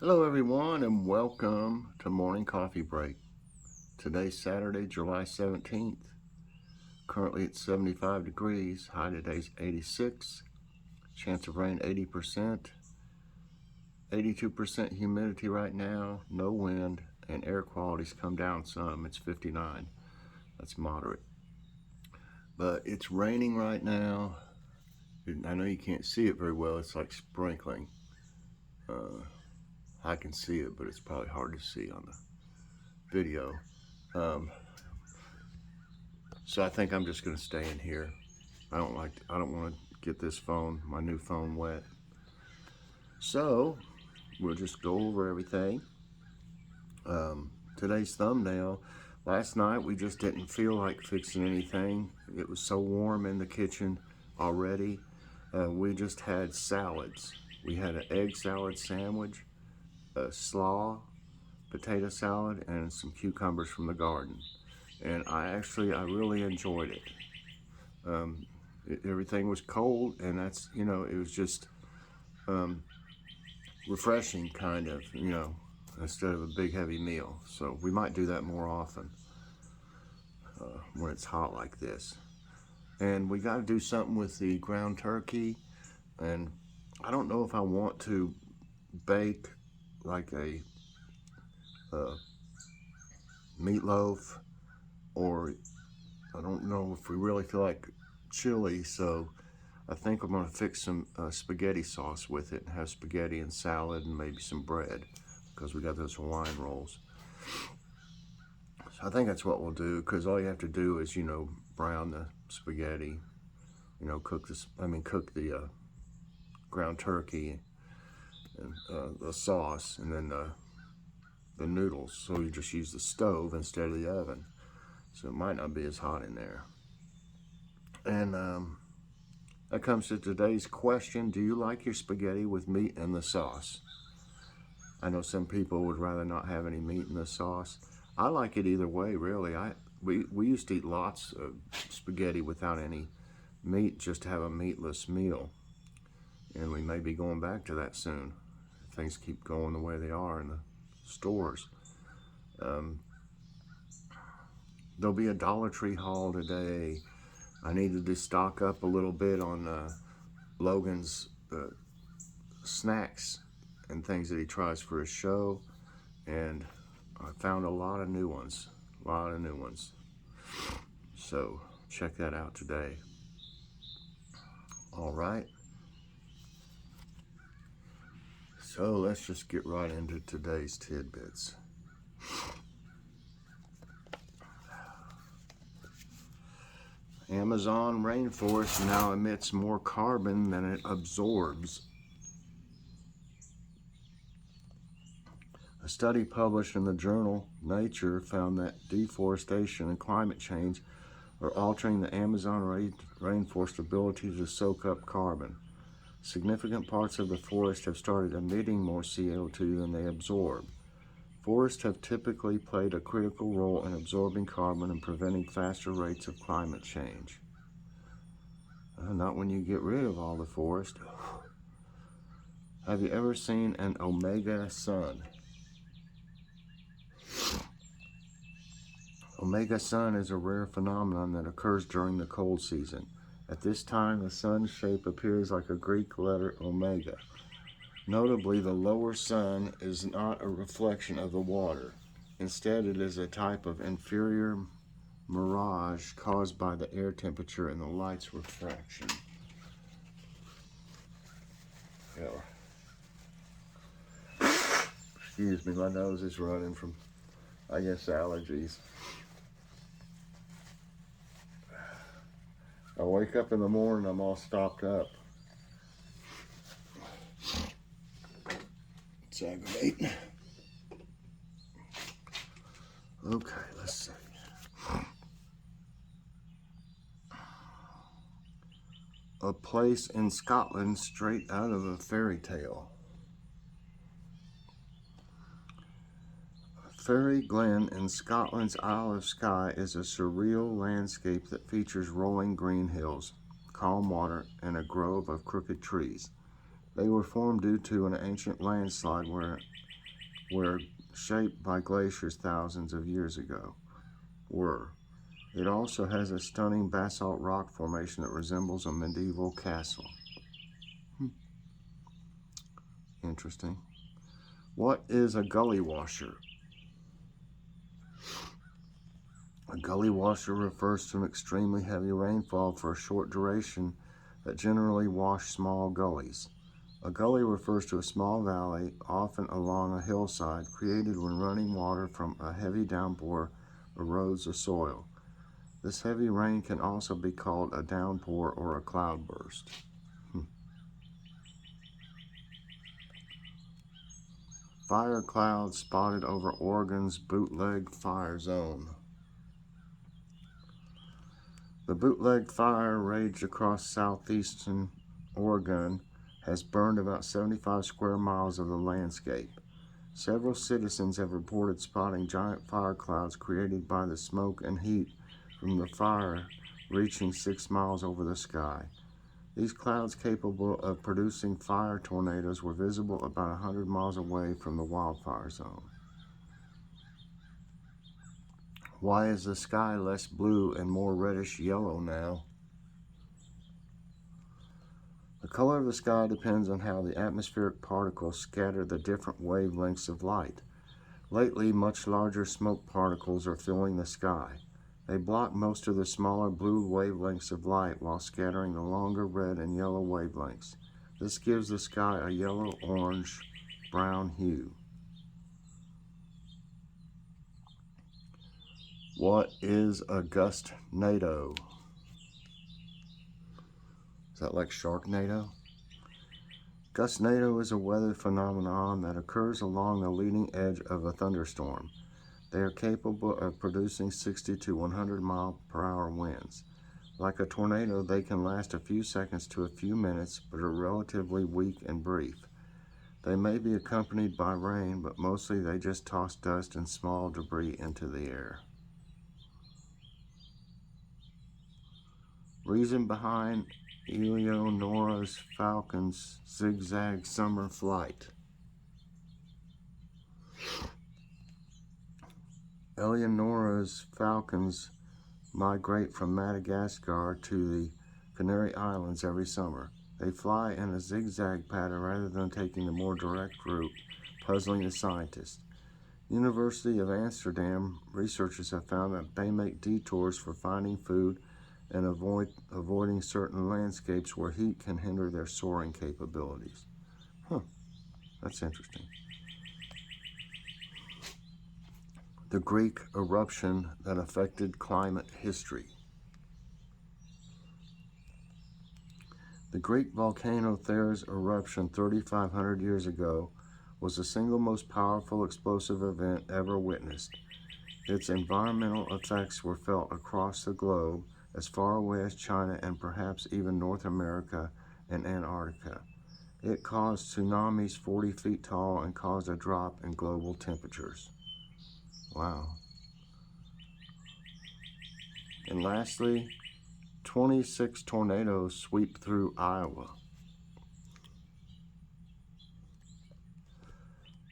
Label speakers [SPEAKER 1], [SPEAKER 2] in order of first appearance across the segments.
[SPEAKER 1] Hello everyone and welcome to Morning Coffee Break. Today's Saturday, July 17th. Currently it's 75 degrees. High today's 86. Chance of rain 80%. 82% humidity right now. No wind and air quality's come down some. It's 59. That's moderate. But it's raining right now. I know you can't see it very well. It's like sprinkling. I can see it, but it's probably hard to see on the video. So I think I'm just going to stay in here. I don't want to get this phone, my new phone, wet. So we'll just go over everything. Today's thumbnail. Last night we just didn't feel like fixing anything. It was so warm in the kitchen already. We just had salads. We had an egg salad sandwich, a slaw, potato salad, and some cucumbers from the garden. And I really enjoyed it. Everything was cold, and that's, it was just refreshing, kind of, instead of a big heavy meal. So we might do that more often when it's hot like this. And we got to do something with the ground turkey, and I don't know if I want to bake like a meatloaf, or I don't know if we really feel like chili, so I think I'm going to fix some spaghetti sauce with it and have spaghetti and salad and maybe some bread, because we got those Hawaiian rolls. So I think that's what we'll do, because all you have to do is, brown the spaghetti, cook the ground turkey and the sauce, and then the noodles. So you just use the stove instead of the oven, so it might not be as hot in there. And that comes to today's question: do you like your spaghetti with meat in the sauce? I know some people would rather not have any meat in the sauce. I like it either way, really. We used to eat lots of spaghetti without any meat, just to have a meatless meal. And we may be going back to that soon. Things keep going the way they are in the stores. There'll be a Dollar Tree haul today. I needed to stock up a little bit on Logan's snacks and things that he tries for his show, and I found a lot of new ones. So check that out today. All right. So let's just get right into today's tidbits. Amazon rainforest now emits more carbon than it absorbs. A study published in the journal Nature found that deforestation and climate change are altering the Amazon rainforest's ability to soak up carbon. Significant parts of the forest have started emitting more CO2 than they absorb. Forests have typically played a critical role in absorbing carbon and preventing faster rates of climate change. Not when you get rid of all the forest. Have you ever seen an omega sun? Omega sun is a rare phenomenon that occurs during the cold season. At this time, the sun's shape appears like a Greek letter omega. Notably, the lower sun is not a reflection of the water. Instead, it is a type of inferior mirage caused by the air temperature and the light's refraction. Excuse me, my nose is running from, I guess, allergies. I wake up in the morning, I'm all stopped up. It's aggravating. Okay, let's see. A place in Scotland straight out of a fairy tale. Fairy Glen in Scotland's Isle of Skye is a surreal landscape that features rolling green hills, calm water, and a grove of crooked trees. They were formed due to an ancient landslide where were shaped by glaciers thousands of years ago. It also has a stunning basalt rock formation that resembles a medieval castle. Interesting. What is a gully washer? A gully washer refers to an extremely heavy rainfall for a short duration that generally wash small gullies. A gully refers to a small valley, often along a hillside, created when running water from a heavy downpour erodes the soil. This heavy rain can also be called a downpour or a cloudburst. Fire clouds spotted over Oregon's bootleg fire zone. The bootleg fire raged across southeastern Oregon has burned about 75 square miles of the landscape. Several citizens have reported spotting giant fire clouds created by the smoke and heat from the fire reaching 6 miles over the sky. These clouds capable of producing fire tornadoes were visible about 100 miles away from the wildfire zone. Why is the sky less blue and more reddish yellow now? The color of the sky depends on how the atmospheric particles scatter the different wavelengths of light. Lately, much larger smoke particles are filling the sky. They block most of the smaller blue wavelengths of light while scattering the longer red and yellow wavelengths. This gives the sky a yellow, orange, brown hue. What is a gustnado? Is that like Sharknado? Gustnado is a weather phenomenon that occurs along the leading edge of a thunderstorm. They are capable of producing 60 to 100 mile per hour winds. Like a tornado, they can last a few seconds to a few minutes, but are relatively weak and brief. They may be accompanied by rain, but mostly they just toss dust and small debris into the air. Reason behind Eleonora's falcons' zigzag summer flight. Eleonora's falcons migrate from Madagascar to the Canary Islands every summer. They fly in a zigzag pattern rather than taking the more direct route, puzzling the scientists. University of Amsterdam researchers have found that they make detours for finding food and avoiding certain landscapes where heat can hinder their soaring capabilities. That's interesting. The Greek eruption that affected climate history. The Greek volcano Thera's eruption 3,500 years ago was the single most powerful explosive event ever witnessed. Its environmental effects were felt across the globe, as far away as China and perhaps even North America and Antarctica. It caused tsunamis 40 feet tall and caused a drop in global temperatures. Wow. And lastly, 26 tornadoes sweep through Iowa.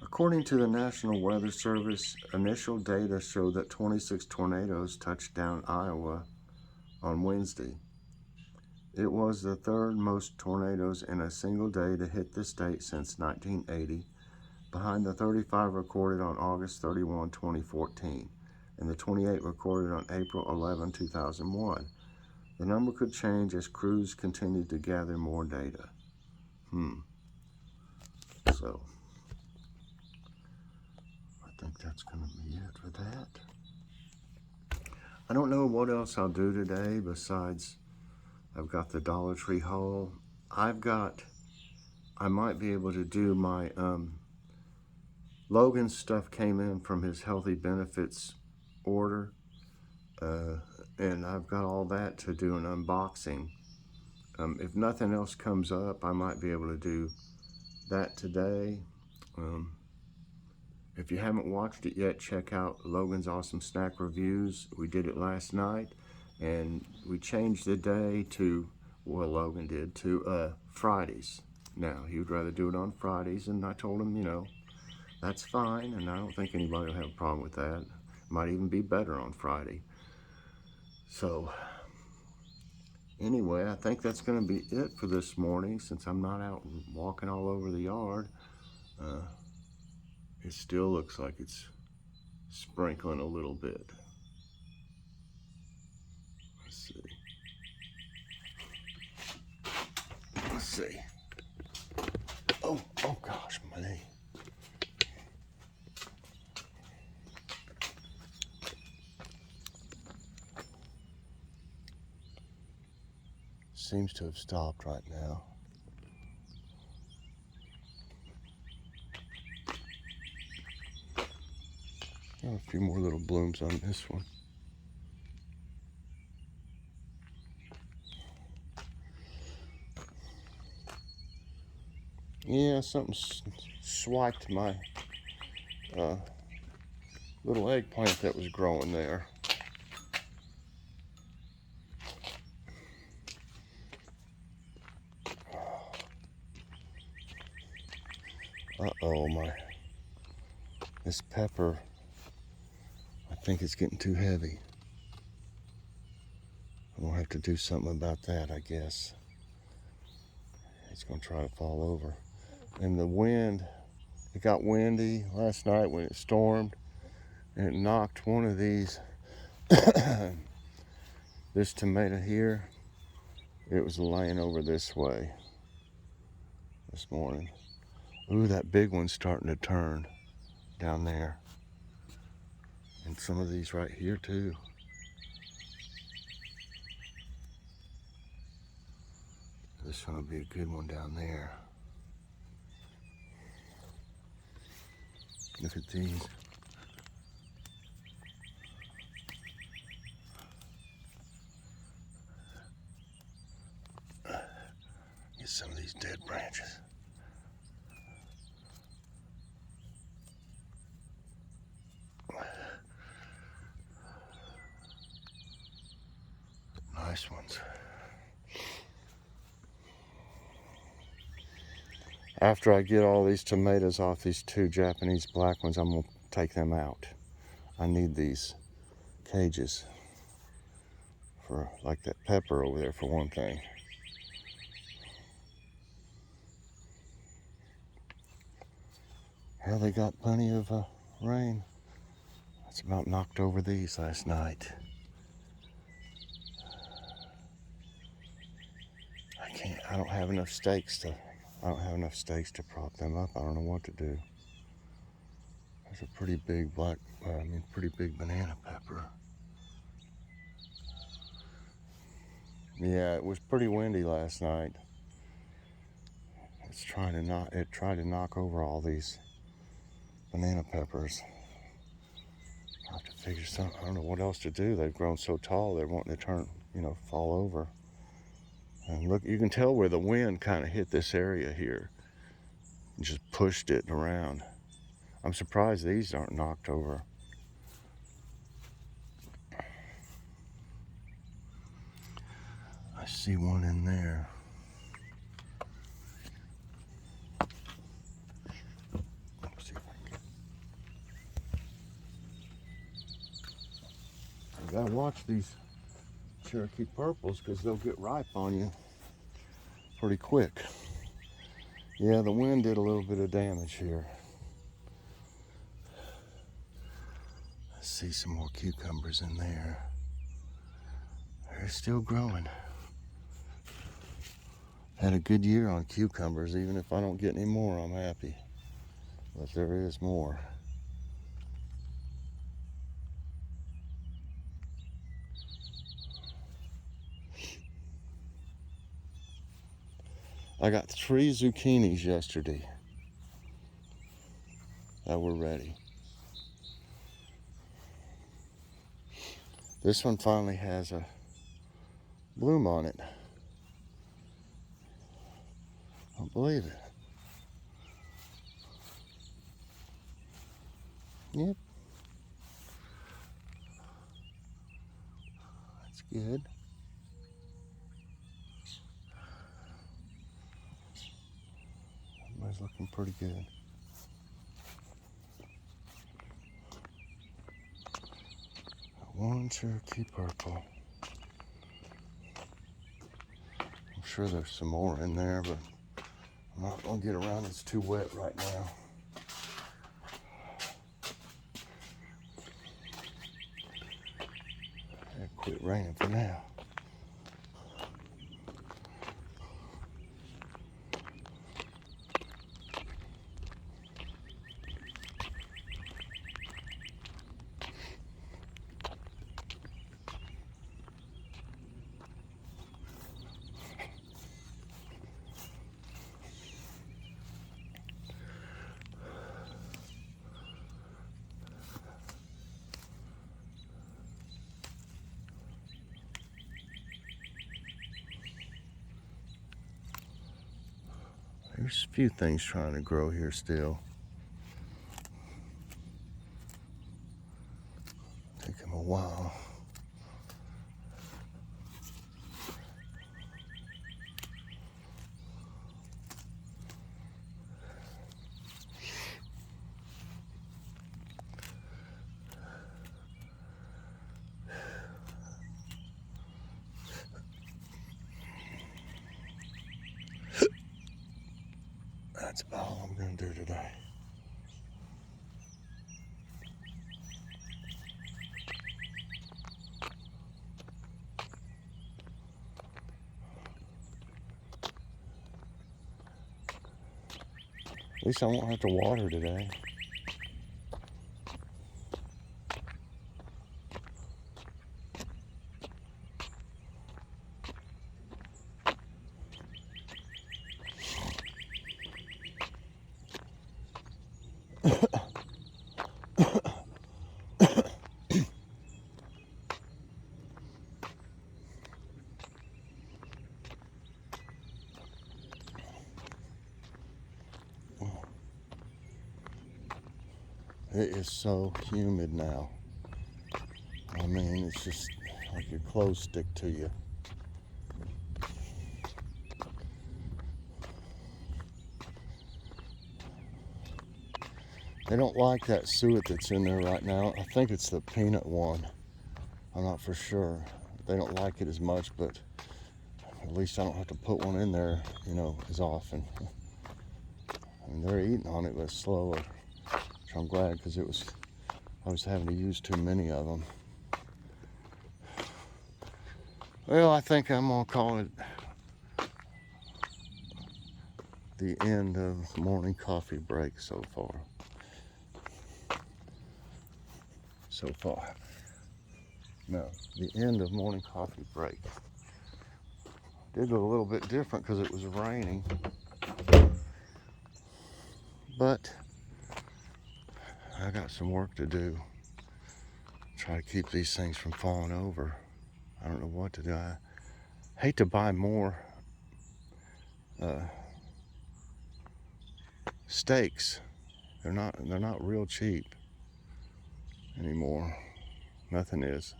[SPEAKER 1] According to the National Weather Service, initial data show that 26 tornadoes touched down Iowa on Wednesday. It was the third most tornadoes in a single day to hit the state since 1980, behind the 35 recorded on August 31, 2014, and the 28 recorded on April 11, 2001. The number could change as crews continued to gather more data. So, I think that's going to be it for that. I don't know what else I'll do today besides I've got the Dollar Tree haul. I might be able to do my, Logan's stuff came in from his healthy benefits order, and I've got all that to do an unboxing. If nothing else comes up, I might be able to do that today. If you haven't watched it yet, check out Logan's Awesome Snack Reviews. We did it last night, and we changed the day to, well, Logan did, to Fridays. Now, he would rather do it on Fridays, and I told him, that's fine, and I don't think anybody will have a problem with that. Might even be better on Friday. So anyway, I think that's going to be it for this morning. Since I'm not out walking all over the yard, it still looks like it's sprinkling a little bit. Let's see. Let's see. Oh gosh, my knee. Seems to have stopped right now. Got a few more little blooms on this one. Yeah, something swiped my little eggplant that was growing there. Uh-oh, this pepper, I think it's getting too heavy. I'm gonna have to do something about that, I guess. It's gonna try to fall over. And the wind, it got windy last night when it stormed, and it knocked one of these, this tomato here, it was laying over this way this morning. Ooh, that big one's starting to turn down there. And some of these right here too. This one will be a good one down there. Look at these. Get some of these dead branches. Nice ones. After I get all these tomatoes off these two Japanese black ones, I'm gonna take them out. I need these cages for like that pepper over there for one thing. Well, they got plenty of rain. That's about knocked over these last night. I don't have enough stakes to prop them up. I don't know what to do. There's a pretty big pretty big banana pepper. Yeah, it was pretty windy last night. It tried to knock over all these banana peppers. I'll have to figure something. I don't know what else to do. They've grown so tall, they're wanting to turn, fall over. And look, you can tell where the wind kind of hit this area here and just pushed it around. I'm surprised these aren't knocked over. I see one in there. Let's see if I can. You gotta watch these Cherokee purples because they'll get ripe on you pretty quick. Yeah, the wind did a little bit of damage here. I see some more cucumbers in there. They're still growing. Had a good year on cucumbers. Even if I don't get any more, I'm happy. But there is more. I got 3 zucchinis yesterday that were ready. This one finally has a bloom on it. I don't believe it. Yep. That's good. Everybody's looking pretty good. One Cherokee purple. I'm sure there's some more in there, but I'm not gonna get around. It's too wet right now. It quit raining for now. There's a few things trying to grow here still. Take them a while. That's about all I'm going to do today. At least I won't have to water today. It is so humid now. I mean, it's just like your clothes stick to you. They don't like that suet that's in there right now. I think it's the peanut one. I'm not for sure. They don't like it as much, but at least I don't have to put one in there, you know, as often. I mean, they're eating on it, but slower. Which I'm glad, because I was having to use too many of them. Well, I think I'm gonna call it the end of morning coffee break so far. No, the end of morning coffee break. Did look a little bit different because it was raining, but I got some work to do. Try to keep these things from falling over. I don't know what to do. I hate to buy more stakes. They're not real cheap anymore. Nothing is.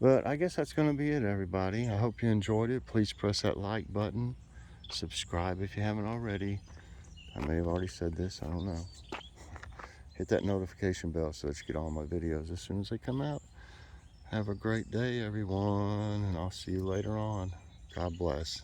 [SPEAKER 1] But I guess that's going to be it, everybody. I hope you enjoyed it. Please press that like button. Subscribe if you haven't already. I may have already said this. I don't know. Hit that notification bell so that you get all my videos as soon as they come out. Have a great day, everyone, and I'll see you later on. God bless.